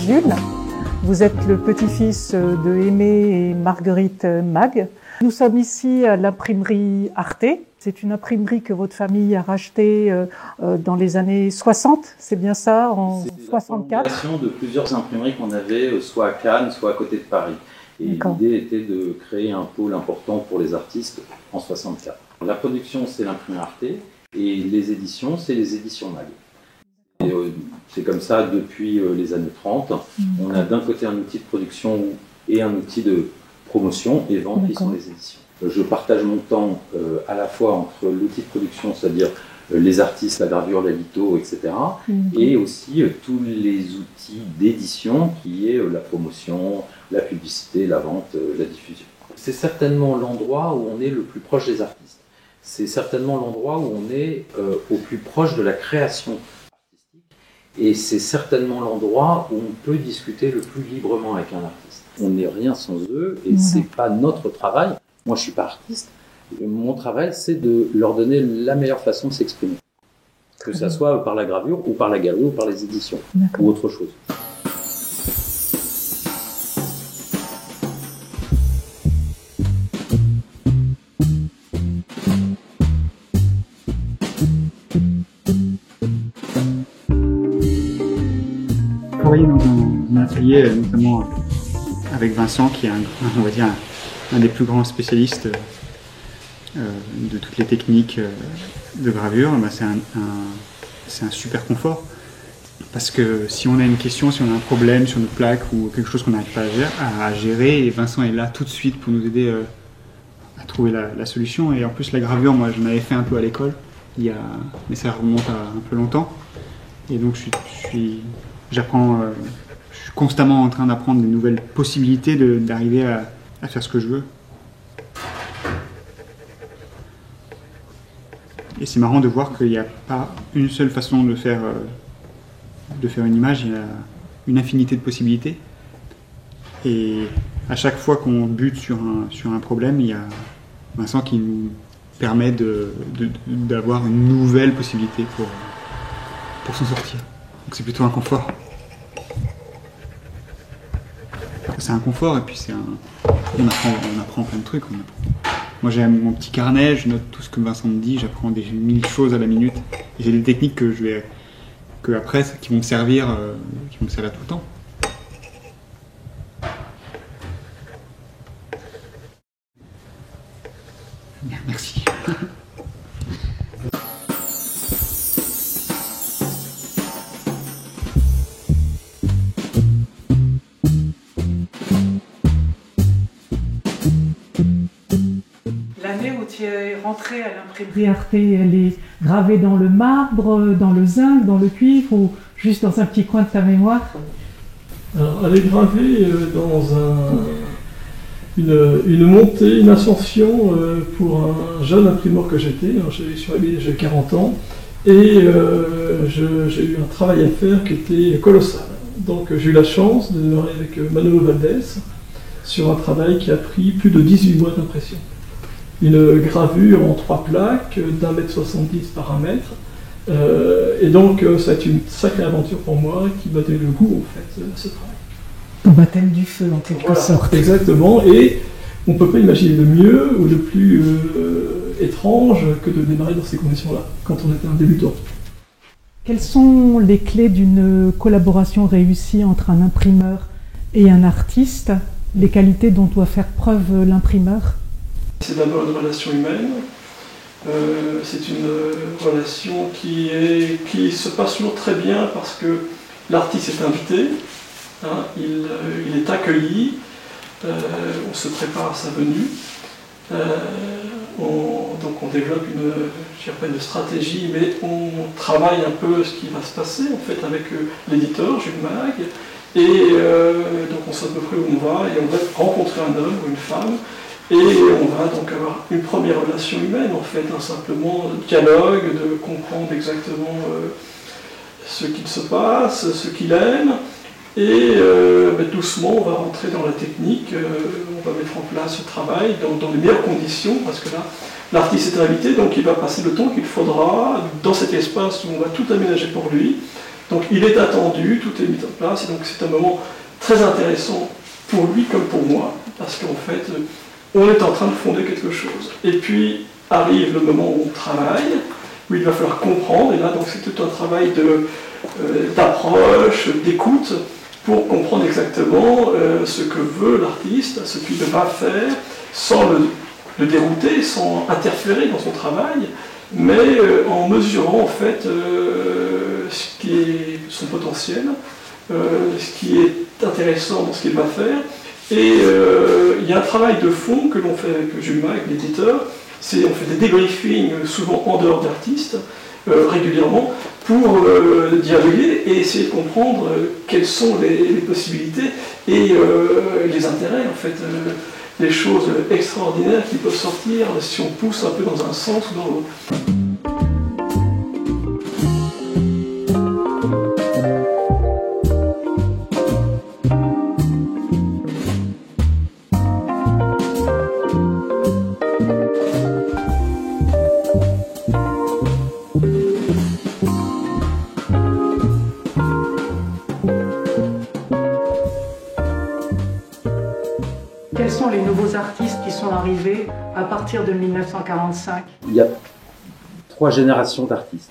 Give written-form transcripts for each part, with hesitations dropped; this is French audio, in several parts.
Jules. Vous êtes le petit-fils de Aimé et Marguerite Mag. Nous sommes ici à l'imprimerie Arte. C'est une imprimerie que votre famille a rachetée dans les années 60, c'est bien ça, en 64? C'est la de plusieurs imprimeries qu'on avait, soit à Cannes, soit à côté de Paris. Et l'idée était de créer un pôle important pour les artistes en 64. La production, c'est l'imprimerie Arte, et les éditions, c'est les éditions Mag. C'est comme ça depuis les années 30. On a d'un côté un outil de production et un outil de promotion et vente qui sont les éditions. Je partage mon temps à la fois entre l'outil de production, c'est-à-dire les artistes, la gravure, la litho, etc. Et aussi tous les outils d'édition qui est la promotion, la publicité, la vente, la diffusion. C'est certainement l'endroit où on est le plus proche des artistes. C'est certainement l'endroit où on est au plus proche de la création artistique. Et c'est certainement l'endroit où on peut discuter le plus librement avec un artiste. On n'est rien sans eux et c'est pas notre travail. Moi, je suis pas artiste. Mon travail, c'est de leur donner la meilleure façon de s'exprimer. Que ça soit par la gravure ou par la galerie ou par les éditions ou autre chose. Travailler dans un atelier, notamment avec Vincent, qui est on va dire, un des plus grands spécialistes de toutes les techniques de gravure, c'est un super confort. Parce que si on a une question, si on a un problème sur notre plaque ou quelque chose qu'on n'arrive pas à gérer, et Vincent est là tout de suite pour nous aider à trouver la solution. Et en plus, la gravure, moi, j'en avais fait un peu à l'école, mais ça remonte à un peu longtemps. Et donc, je suis constamment en train d'apprendre des nouvelles possibilités d'arriver à faire ce que je veux. Et c'est marrant de voir qu'il n'y a pas une seule façon de faire une image, il y a une infinité de possibilités. Et à chaque fois qu'on bute sur un problème, il y a Vincent qui nous permet d'avoir une nouvelle possibilité pour s'en sortir. Donc c'est plutôt un confort. C'est un confort et puis on apprend plein de trucs. Moi j'ai mon petit carnet, je note tout ce que Vincent me dit, j'apprends des 1000 choses à la minute. Et j'ai des techniques qui vont me servir tout le temps. Bien, merci. L'année où tu es rentré à l'imprimerie Arte, elle est gravée dans le marbre, dans le zinc, dans le cuivre ou juste dans un petit coin de ta mémoire? Alors, elle est gravée dans une montée, une ascension pour un jeune imprimeur que j'étais. J'ai 40 ans et j'ai eu un travail à faire qui était colossal. Donc j'ai eu la chance de démarrer avec Manuel Valdés sur un travail qui a pris plus de 18 mois d'impression. Une gravure en 3 plaques d'1,70 m par 1 mètre. Et donc ça a été une sacrée aventure pour moi qui m'a donné le goût en fait de ce travail. Ton baptême du feu en quelque sorte. Exactement, et on ne peut pas imaginer le mieux ou le plus étrange que de démarrer dans ces conditions-là, quand on était un débutant. Quelles sont les clés d'une collaboration réussie entre un imprimeur et un artiste? Les qualités dont doit faire preuve l'imprimeur? C'est d'abord une relation humaine. C'est une relation qui se passe toujours très bien parce que l'artiste est invité, hein, il est accueilli, on se prépare à sa venue, donc on développe une stratégie, mais on travaille un peu ce qui va se passer en fait avec l'éditeur, Jules Mag, et donc on sait à peu près où on va et on va rencontrer un homme ou une femme. Et on va donc avoir une première relation humaine, en fait, simplement dialogue, de comprendre exactement ce qu'il se passe, ce qu'il aime, et doucement on va rentrer dans la technique, on va mettre en place ce travail dans les meilleures conditions, parce que là, l'artiste est invité, donc il va passer le temps qu'il faudra dans cet espace où on va tout aménager pour lui, Donc il est attendu, tout est mis en place, et donc c'est un moment très intéressant pour lui comme pour moi, parce qu'en fait, on est en train de fonder quelque chose. Et puis arrive le moment où on travaille, où il va falloir comprendre, et là donc c'est tout un travail d'approche, d'écoute, pour comprendre exactement ce que veut l'artiste, ce qu'il va faire, sans le dérouter, sans interférer dans son travail, mais en mesurant en fait ce qui est son potentiel, ce qui est intéressant dans ce qu'il va faire. Et il y a un travail de fond que l'on fait avec Jules Mag, l'éditeur, on fait des débriefings souvent en dehors d'artistes, régulièrement, pour dialoguer et essayer de comprendre quelles sont les possibilités et les intérêts, en fait, les choses extraordinaires qui peuvent sortir si on pousse un peu dans un sens ou dans l'autre. Quels sont les nouveaux artistes qui sont arrivés à partir de 1945? Il y a 3 générations d'artistes.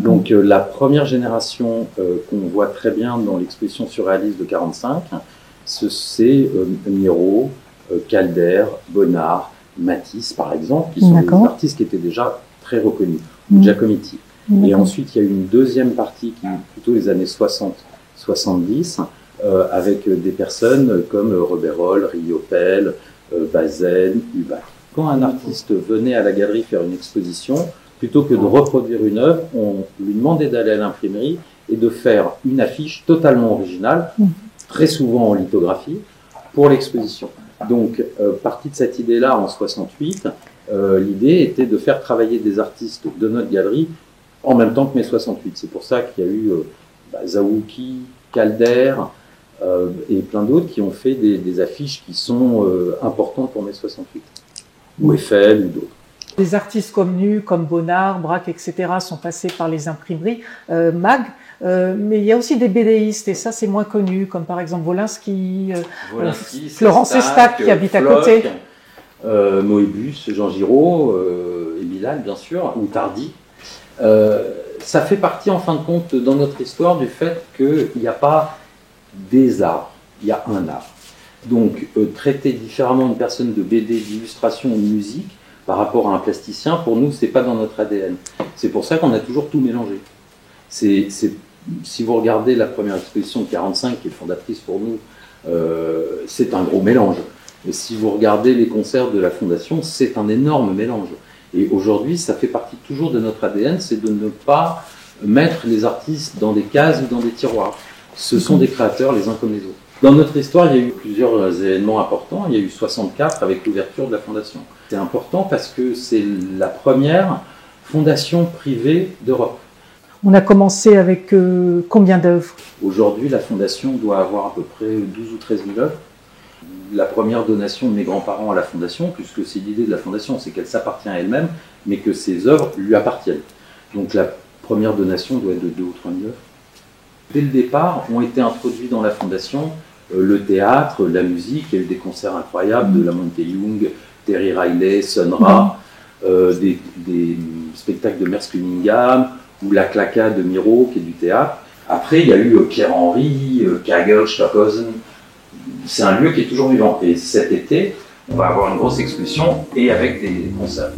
Donc la première génération qu'on voit très bien dans l'exposition surréaliste de 1945, c'est Miro, Calder, Bonnard, Matisse par exemple, qui sont des artistes qui étaient déjà très reconnus, Giacometti. Et ensuite il y a eu une deuxième partie qui est plutôt les années 60-70, avec des personnes comme Robert Roll, Riopel, Bazaine, Hubac. Quand un artiste venait à la galerie faire une exposition, plutôt que de reproduire une œuvre, on lui demandait d'aller à l'imprimerie et de faire une affiche totalement originale, très souvent en lithographie, pour l'exposition. Donc, partie de cette idée-là en 68, l'idée était de faire travailler des artistes de notre galerie en même temps que mai 68. C'est pour ça qu'il y a eu Zawuki, Calder, et plein d'autres qui ont fait des affiches qui sont importantes pour mai 68, ou Eiffel ou d'autres. Des artistes comme Nu, comme Bonnard, Braque, etc. sont passés par les imprimeries Mag, mais il y a aussi des BDistes, et ça c'est moins connu, comme par exemple Wolinski, Florence Estac qui habite à côté. Moebius, Jean Giraud, et Bilal bien sûr, ou Tardy. Ça fait partie en fin de compte dans notre histoire du fait qu'il n'y a pas des arts, il y a un art. Donc traiter différemment une personne de BD, d'illustration ou de musique par rapport à un plasticien, pour nous c'est pas dans notre ADN. C'est pour ça qu'on a toujours tout mélangé. Si vous regardez la première exposition de 1945 qui est fondatrice pour nous, c'est un gros mélange. Et si vous regardez les concerts de la Fondation, c'est un énorme mélange. Et aujourd'hui, ça fait partie toujours de notre ADN, c'est de ne pas mettre les artistes dans des cases ou dans des tiroirs. Ce sont des créateurs les uns comme les autres. Dans notre histoire, il y a eu plusieurs événements importants. Il y a eu 64 avec l'ouverture de la Fondation. C'est important parce que c'est la première fondation privée d'Europe. On a commencé avec combien d'œuvres? Aujourd'hui, la Fondation doit avoir à peu près 12 ou 13 000 œuvres. La première donation de mes grands-parents à la Fondation, puisque c'est l'idée de la Fondation, c'est qu'elle s'appartient à elle-même, mais que ses œuvres lui appartiennent. Donc la première donation doit être de 2 ou 3 000 œuvres. Dès le départ, ont été introduits dans la Fondation le théâtre, la musique. Il y a eu des concerts incroyables de la Monte Young, Terry Riley, Sun Ra, des spectacles de Merce Cunningham, ou La Claca de Miro, qui est du théâtre. Après, il y a eu Pierre-Henry, Kagel, Stockhausen. C'est un lieu qui est toujours vivant. Et cet été, on va avoir une grosse exposition et avec des concerts.